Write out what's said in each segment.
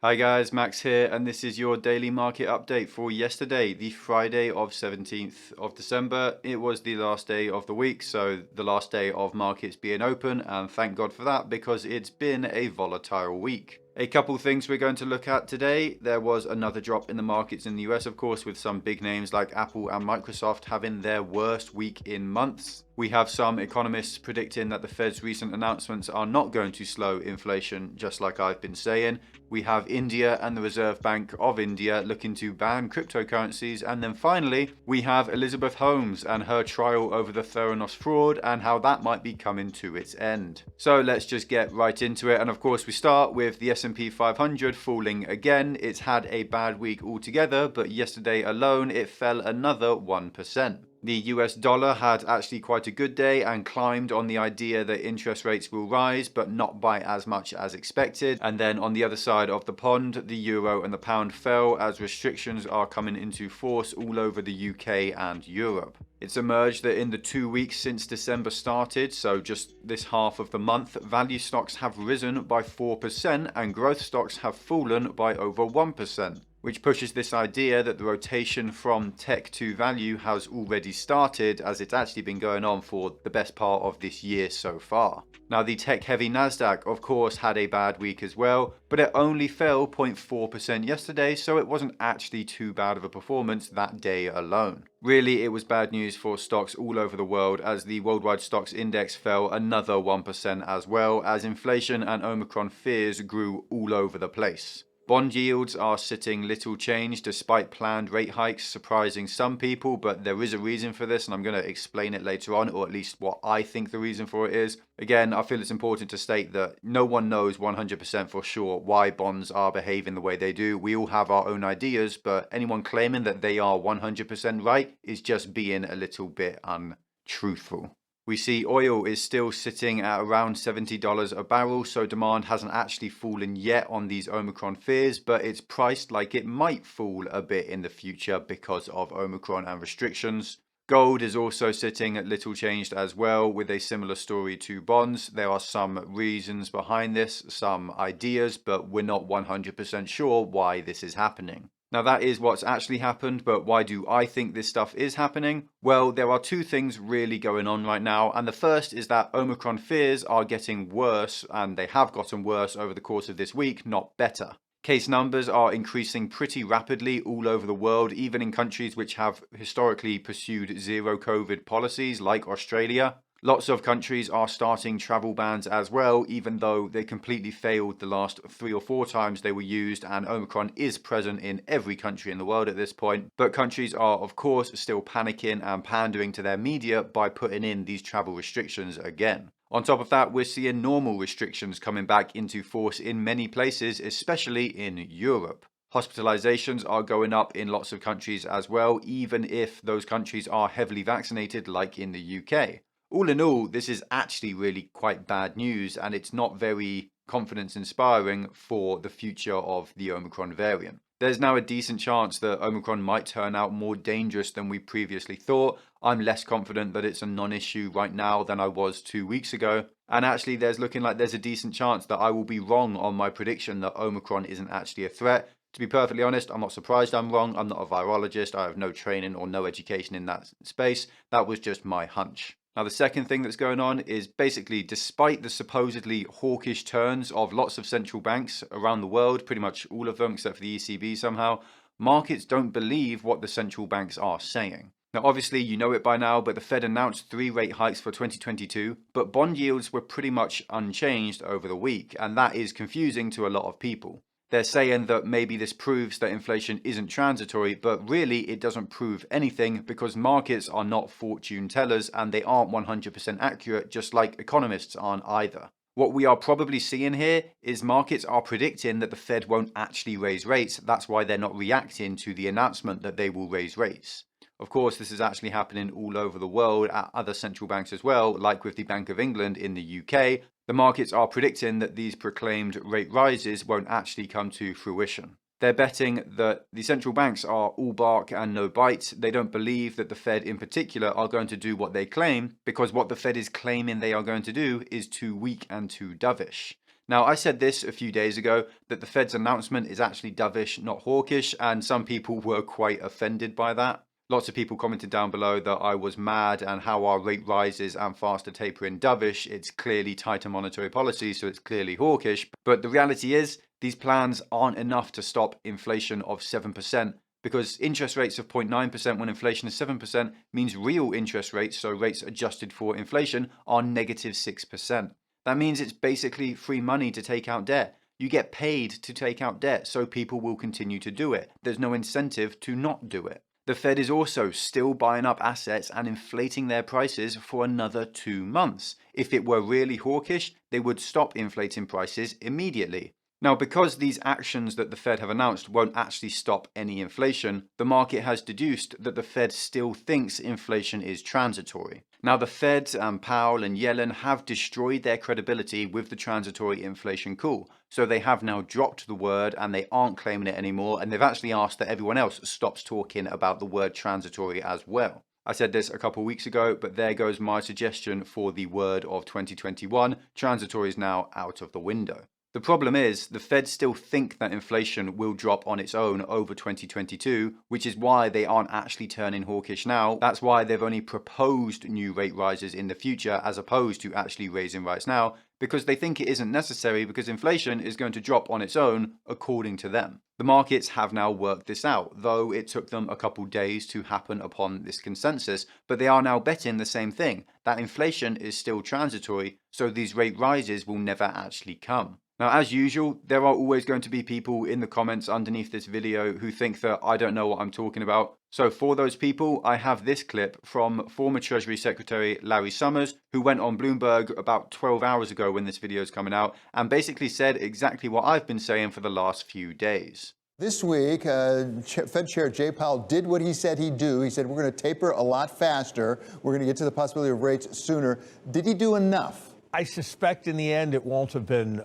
Hi guys, Max here, and this is your daily market update for yesterday, the Friday of 17th of December. It was the last day of the week, so the last day of markets being open, and thank God for that because it's been a volatile week. A couple things we're going to look at today. There was another drop in the markets in the US, of course, with some big names like Apple and Microsoft having their worst week in months. We have some economists predicting that the Fed's recent announcements are not going to slow inflation, just like I've been saying. We have India and the Reserve Bank of India looking to ban cryptocurrencies. And then finally, we have Elizabeth Holmes and her trial over the Theranos fraud and how that might be coming to its end. So let's just get right into it. And of course, we start with the S&P 500 falling again. It's had a bad week altogether, but yesterday alone, it fell another 1%. The US dollar had actually quite a good day and climbed on the idea that interest rates will rise, but not by as much as expected. And then on the other side of the pond, the euro and the pound fell as restrictions are coming into force all over the UK and Europe. It's emerged that in the 2 weeks since December started, so just this half of the month, value stocks have risen by 4% and growth stocks have fallen by over 1%. Which pushes this idea that the rotation from tech to value has already started, as it's actually been going on for the best part of this year so far. Now, the tech-heavy Nasdaq, of course, had a bad week as well, but it only fell 0.4% yesterday, so it wasn't actually too bad of a performance that day alone. Really, it was bad news for stocks all over the world, as the worldwide stocks index fell another 1% as well, as inflation and Omicron fears grew all over the place. Bond yields are sitting little change despite planned rate hikes, surprising some people, but there is a reason for this, and I'm going to explain it later on, or at least what I think the reason for it is. Again, I feel it's important to state that no one knows 100% for sure why bonds are behaving the way they do. We all have our own ideas, but anyone claiming that they are 100% right is just being a little bit untruthful. We see oil is still sitting at around $70 a barrel, so demand hasn't actually fallen yet on these Omicron fears, but it's priced like it might fall a bit in the future because of Omicron and restrictions. Gold is also sitting at little changed as well, with a similar story to bonds. There are some reasons behind this, some ideas, but we're not 100% sure why this is happening. Now that is what's actually happened, but why do I think this stuff is happening? Well, there are two things really going on right now, and the first is that Omicron fears are getting worse, and they have gotten worse over the course of this week, not better. Case numbers are increasing pretty rapidly all over the world, even in countries which have historically pursued zero COVID policies like Australia. Lots of countries are starting travel bans as well, even though they completely failed the last 3 or 4 times they were used, and Omicron is present in every country in the world at this point. But countries are, of course, still panicking and pandering to their media by putting in these travel restrictions again. On top of that, we're seeing normal restrictions coming back into force in many places, especially in Europe. Hospitalizations are going up in lots of countries as well, even if those countries are heavily vaccinated, like in the UK. All in all, this is actually really quite bad news, and it's not very confidence inspiring for the future of the Omicron variant. There's now a decent chance that Omicron might turn out more dangerous than we previously thought. I'm less confident that it's a non-issue right now than I was 2 weeks ago. And actually, there's looking like there's a decent chance that I will be wrong on my prediction that Omicron isn't actually a threat. To be perfectly honest, I'm not surprised I'm wrong. I'm not a virologist. I have no training or no education in that space. That was just my hunch. Now, the second thing that's going on is basically, despite the supposedly hawkish turns of lots of central banks around the world, pretty much all of them except for the ECB somehow, markets don't believe what the central banks are saying. Now, obviously, you know it by now, but the Fed announced 3 rate hikes for 2022, but bond yields were pretty much unchanged over the week, and that is confusing to a lot of people. They're saying that maybe this proves that inflation isn't transitory, but really it doesn't prove anything because markets are not fortune tellers and they aren't 100% accurate, just like economists aren't either. What we are probably seeing here is markets are predicting that the Fed won't actually raise rates. That's why they're not reacting to the announcement that they will raise rates. Of course, this is actually happening all over the world at other central banks as well, like with the Bank of England in the UK. The markets are predicting that these proclaimed rate rises won't actually come to fruition. They're betting that the central banks are all bark and no bite. They don't believe that the Fed in particular are going to do what they claim, because what the Fed is claiming they are going to do is too weak and too dovish. Now, I said this a few days ago, that the Fed's announcement is actually dovish, not hawkish, and some people were quite offended by that. Lots of people commented down below that I was mad and how our rate rises and faster tapering dovish. It's clearly tighter monetary policy, so it's clearly hawkish. But the reality is, these plans aren't enough to stop inflation of 7%, because interest rates of 0.9% when inflation is 7% means real interest rates, so rates adjusted for inflation, are negative 6%. That means it's basically free money to take out debt. You get paid to take out debt, so people will continue to do it. There's no incentive to not do it. The Fed is also still buying up assets and inflating their prices for another 2 months. If it were really hawkish, they would stop inflating prices immediately. Now, because these actions that the Fed have announced won't actually stop any inflation, the market has deduced that the Fed still thinks inflation is transitory. Now, the Fed and Powell and Yellen have destroyed their credibility with the transitory inflation call. So they have now dropped the word and they aren't claiming it anymore. And they've actually asked that everyone else stops talking about the word transitory as well. I said this a couple of weeks ago, but there goes my suggestion for the word of 2021. Transitory is now out of the window. The problem is, the Fed still think that inflation will drop on its own over 2022, which is why they aren't actually turning hawkish now. That's why they've only proposed new rate rises in the future as opposed to actually raising rates now, because they think it isn't necessary because inflation is going to drop on its own according to them. The markets have now worked this out, though it took them a couple days to happen upon this consensus, but they are now betting the same thing, that inflation is still transitory, so these rate rises will never actually come. Now, as usual, there are always going to be people in the comments underneath this video who think that I don't know what I'm talking about. So for those people, I have this clip from former Treasury Secretary Larry Summers, who went on Bloomberg about 12 hours ago when this video is coming out, and basically said exactly what I've been saying for the last few days. This week, Fed Chair Jay Powell did what he said he'd do. He said, we're going to taper a lot faster. We're going to get to the possibility of rates sooner. Did he do enough? I suspect in the end it won't have been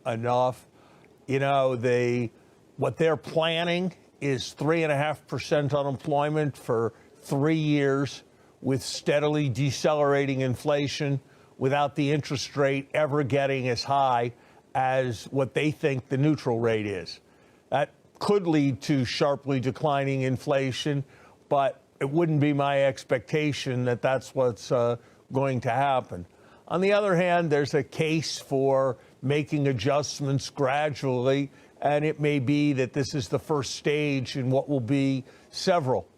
enough. You know, what they're planning is 3.5% unemployment for 3 years with steadily decelerating inflation without the interest rate ever getting as high as what they think the neutral rate is. That could lead to sharply declining inflation, but it wouldn't be my expectation that that's what's going to happen. On the other hand, there's a case for making adjustments gradually, and it may be that this is the first stage in what will be several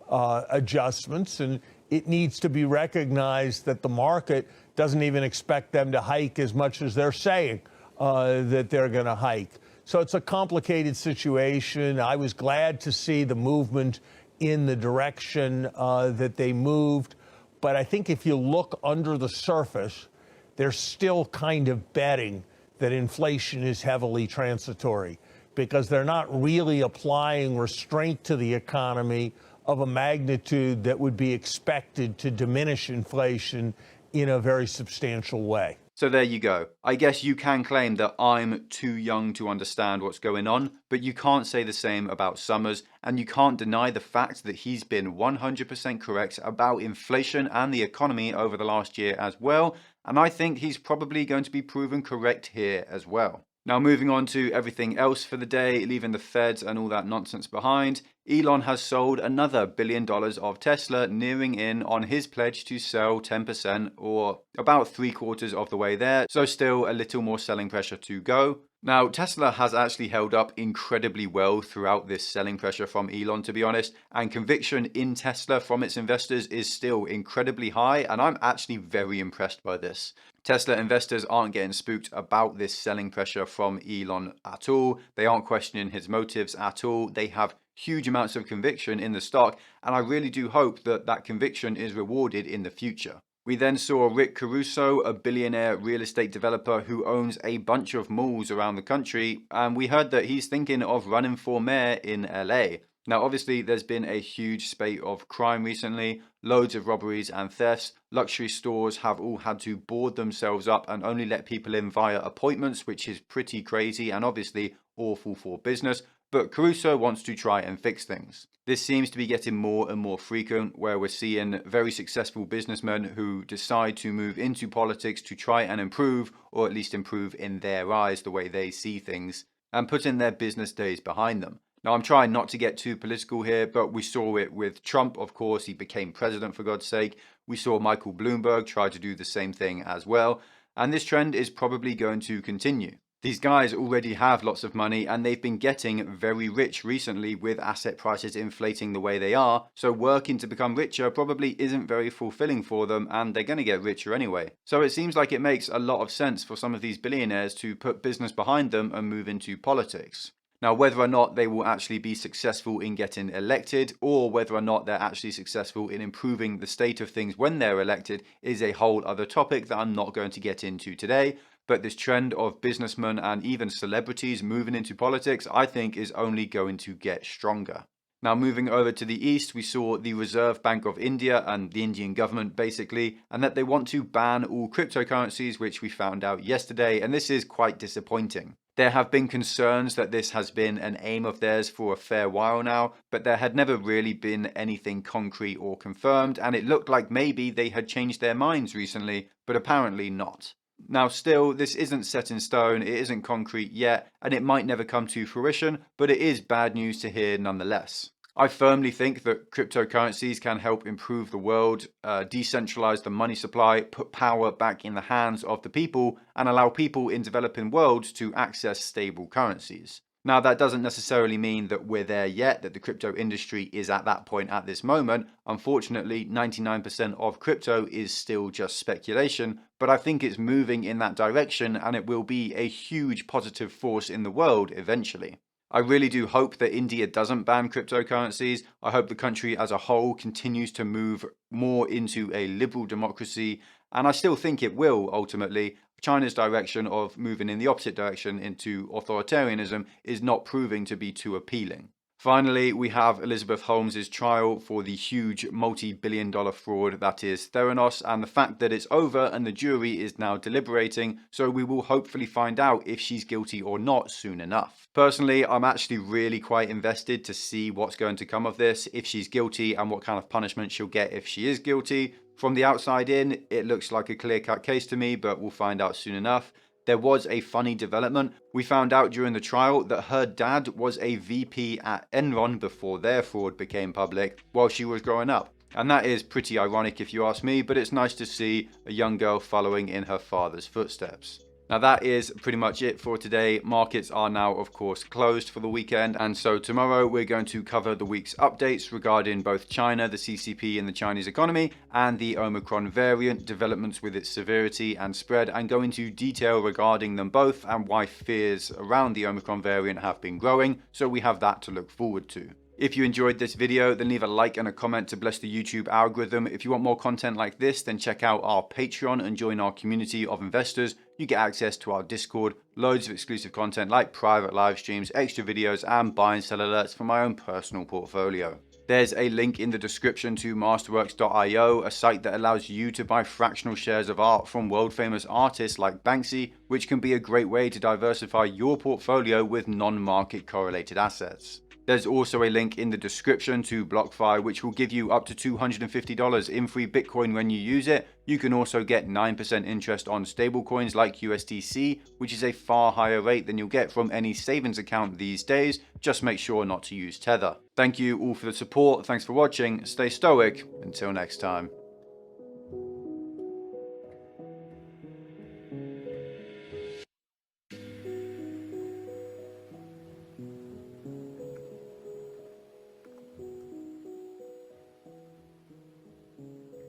adjustments, and it needs to be recognized that the market doesn't even expect them to hike as much as they're saying that they're going to hike. So it's a complicated situation. I was glad to see the movement in the direction that they moved, but I think if you look under the surface, they're still kind of betting that inflation is heavily transitory because they're not really applying restraint to the economy of a magnitude that would be expected to diminish inflation in a very substantial way. So there you go. I guess you can claim that I'm too young to understand what's going on, but you can't say the same about Summers, and you can't deny the fact that he's been 100% correct about inflation and the economy over the last year as well, and I think he's probably going to be proven correct here as well. Now, moving on to everything else for the day, leaving the Feds and all that nonsense behind, Elon has sold another $1 billion of Tesla, nearing in on his pledge to sell 10%, or about 3/4 of the way there, so still a little more selling pressure to go. Now, Tesla has actually held up incredibly well throughout this selling pressure from Elon, to be honest, and conviction in Tesla from its investors is still incredibly high, and I'm actually very impressed by this. Tesla investors aren't getting spooked about this selling pressure from Elon at all. They aren't questioning his motives at all. They have huge amounts of conviction in the stock, and I really do hope that that conviction is rewarded in the future. We then saw Rick Caruso, a billionaire real estate developer who owns a bunch of malls around the country, and we heard that he's thinking of running for mayor in LA. Now, obviously, there's been a huge spate of crime recently, loads of robberies and thefts. Luxury stores have all had to board themselves up and only let people in via appointments, which is pretty crazy, and obviously awful for business, but Caruso wants to try and fix things. This seems to be getting more and more frequent, where we're seeing very successful businessmen who decide to move into politics to try and improve, or at least improve in their eyes the way they see things, and putting their business days behind them. Now, I'm trying not to get too political here, but we saw it with Trump, of course. He became president, for God's sake. We saw Michael Bloomberg try to do the same thing as well. And this trend is probably going to continue. These guys already have lots of money, and they've been getting very rich recently with asset prices inflating the way they are. So working to become richer probably isn't very fulfilling for them, and they're going to get richer anyway. So it seems like it makes a lot of sense for some of these billionaires to put business behind them and move into politics. Now, whether or not they will actually be successful in getting elected, or whether or not they're actually successful in improving the state of things when they're elected, is a whole other topic that I'm not going to get into today. But this trend of businessmen and even celebrities moving into politics, I think, is only going to get stronger. Now, moving over to the east, we saw the Reserve Bank of India and the Indian government basically, and that they want to ban all cryptocurrencies, which we found out yesterday, and this is quite disappointing. There have been concerns that this has been an aim of theirs for a fair while now, but there had never really been anything concrete or confirmed, and it looked like maybe they had changed their minds recently, but apparently not. Now still, this isn't set in stone, it isn't concrete yet, and it might never come to fruition, but it is bad news to hear nonetheless. I firmly think that cryptocurrencies can help improve the world, decentralize the money supply, put power back in the hands of the people, and allow people in developing worlds to access stable currencies. Now, that doesn't necessarily mean that we're there yet, that the crypto industry is at that point at this moment. Unfortunately, 99% of crypto is still just speculation, but I think it's moving in that direction, and it will be a huge positive force in the world eventually. I really do hope that India doesn't ban cryptocurrencies. I hope the country as a whole continues to move more into a liberal democracy, and I still think it will ultimately. China's direction of moving in the opposite direction into authoritarianism is not proving to be too appealing. Finally, we have Elizabeth Holmes' trial for the huge multi-billion-dollar fraud that is Theranos, and the fact that it's over and the jury is now deliberating, so we will hopefully find out if she's guilty or not soon enough. Personally, I'm actually really quite invested to see what's going to come of this, if she's guilty and what kind of punishment she'll get if she is guilty. From the outside in, it looks like a clear-cut case to me, but we'll find out soon enough. There was a funny development. We found out during the trial that her dad was a VP at Enron before their fraud became public while she was growing up. And that is pretty ironic if you ask me, but it's nice to see a young girl following in her father's footsteps. Now that is pretty much it for today. Markets are now, of course, closed for the weekend, and so tomorrow we're going to cover the week's updates regarding both China, the CCP and the Chinese economy, and the Omicron variant, developments with its severity and spread, and go into detail regarding them both and why fears around the Omicron variant have been growing, so we have that to look forward to. If you enjoyed this video, then leave a like and a comment to bless the YouTube algorithm. If you want more content like this, then check out our Patreon and join our community of investors. You get access to our Discord, loads of exclusive content like private live streams, extra videos, and buy and sell alerts for my own personal portfolio. There's a link in the description to masterworks.io, a site that allows you to buy fractional shares of art from world famous artists like Banksy, which can be a great way to diversify your portfolio with non-market correlated assets. There's also a link in the description to BLOCKFI, which will give you up to $250 in free Bitcoin when you use it. You can also get 9% interest on stablecoins like USDC, which is a far higher rate than you'll get from any savings account these days. Just make sure not to use Tether. Thank you all for the support. Thanks for watching. Stay stoic. Until next time.